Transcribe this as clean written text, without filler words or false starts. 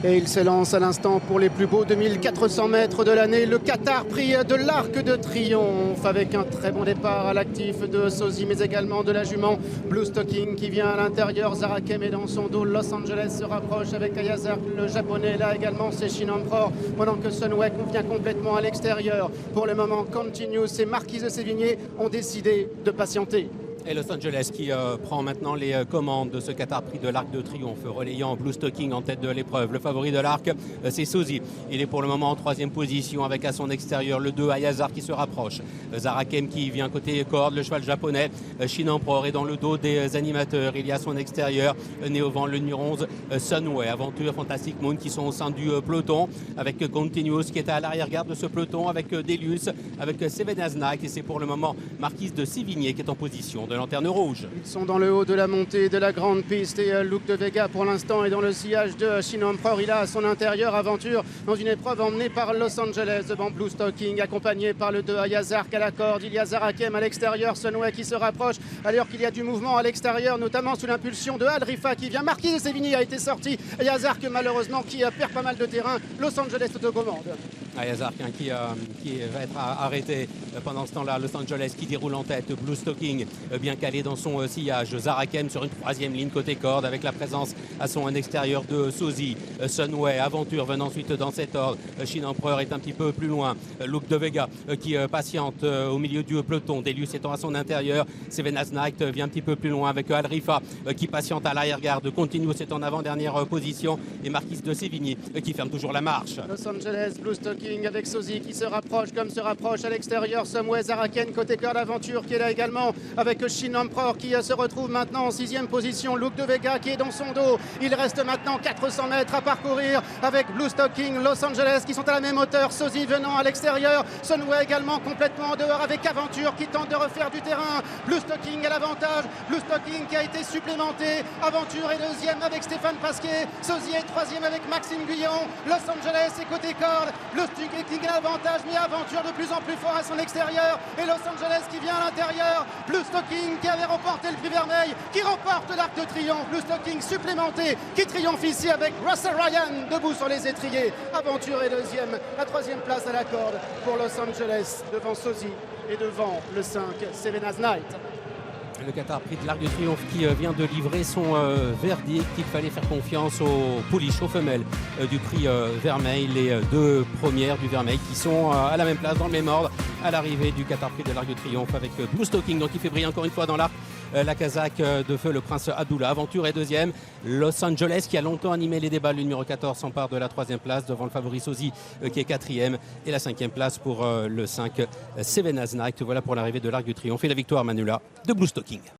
Et il s'élance à l'instant pour les plus beaux 2400 mètres de l'année. Le Qatar Prix de l'Arc de Triomphe avec un très bon départ à l'actif de Sosi, mais également de la jument Blue Stocking qui vient à l'intérieur. Zarakem est dans son dos. Los Angeles se rapproche avec Ayazar, le japonais. Là également, c'est Shin Emperor. Pendant que Sunway vient complètement à l'extérieur. Pour le moment, Continuous et Marquise de Sévigné ont décidé de patienter. Et Los Angeles qui prend maintenant les commandes de ce Qatar Prix de l'Arc de Triomphe, relayant Blue Stocking en tête de l'épreuve. Le favori de l'Arc, c'est Sosi. Il est pour le moment en troisième position avec à son extérieur le 2 Ayazar qui se rapproche. Zarakem qui vient côté corde, le cheval japonais. Shin Emperor est dans le dos des animateurs. Il y a à son extérieur Néovent, le numéro 11 Sunway, Aventure, Fantastic Moon qui sont au sein du peloton, avec Continuous qui est à l'arrière-garde de ce peloton, avec Delius, avec Seven Knight, et c'est pour le moment Marquise de Sévigné qui est en position de lanterne rouge. Ils sont dans le haut de la montée de la grande piste et Luke de Vega pour l'instant est dans le sillage de Shin Emperor. Il a à son intérieur Aventure dans une épreuve emmenée par Los Angeles devant Blue Stocking, accompagné par le 2 Ayazar à la corde. Il y a Zarakem à l'extérieur, Sunway qui se rapproche alors qu'il y a du mouvement à l'extérieur, notamment sous l'impulsion de Al-Rifa qui vient. Marquis de Sévigné a été sorti. Ayazar malheureusement qui perd pas mal de terrain. Los Angeles autocommande. Ayazar qui va être arrêté pendant ce temps-là. Los Angeles qui déroule en tête. Blue Stocking bien calé dans son sillage. Zarakem sur une troisième ligne côté corde avec la présence à son extérieur de Sosi. Sunway, Aventure venant ensuite dans cet ordre. Shin Emperor est un petit peu plus loin. Luke de Vega qui patiente au milieu du peloton. Delius étant à son intérieur. Seven Knight vient un petit peu plus loin avec Al-Rifa qui patiente à l'arrière-garde. Continuous est en avant-dernière position. Et Marquise de Sévigné qui ferme toujours la marche. Los Angeles, Blue Stocking avec Sosi qui se rapproche comme se rapproche à l'extérieur. Sunway, Zarakem côté corde, Aventure qui est là également avec Shin Emperor qui se retrouve maintenant en sixième position. Luke de Vega qui est dans son dos. Il reste maintenant 400 mètres à parcourir avec Blue Stocking, Los Angeles qui sont à la même hauteur. Sosi venant à l'extérieur. Sunway également complètement en dehors avec Aventure qui tente de refaire du terrain. Blue Stocking à l'avantage. Blue Stocking qui a été supplémenté. Aventure est deuxième avec Stéphane Pasquier. Sosi est troisième avec Maxime Guyon. Los Angeles est côté corde. Blue Stocking à l'avantage, mais Aventure de plus en plus fort à son extérieur. Et Los Angeles qui vient à l'intérieur. Blue Stocking qui avait remporté le prix vermeil, qui remporte l'Arc de Triomphe. Blue Stocking supplémenté, qui triomphe ici avec Russell Ryan debout sur les étriers. Aventure est deuxième, la troisième place à la corde pour Los Angeles devant Sosi et devant le 5 Seven Knight. Le Qatar Prix de l'Arc de Triomphe qui vient de livrer son verdict. Il fallait faire confiance aux pouliches, aux femelles du prix Vermeil. Les deux premières du Vermeil qui sont à la même place, dans le même ordre, à l'arrivée du Qatar Prix de l'Arc de Triomphe avec Blue Stocking, donc il fait briller encore une fois dans l'arc la Kazakh de feu, le prince Abdullah. Aventure est deuxième. Los Angeles qui a longtemps animé les débats, le numéro 14 s'empare de la troisième place devant le favori Sosi qui est quatrième, et la cinquième place pour le 5 Seven Knight. Voilà pour l'arrivée de l'Arc du Triomphe et la victoire, Manula, de Blue Stocking.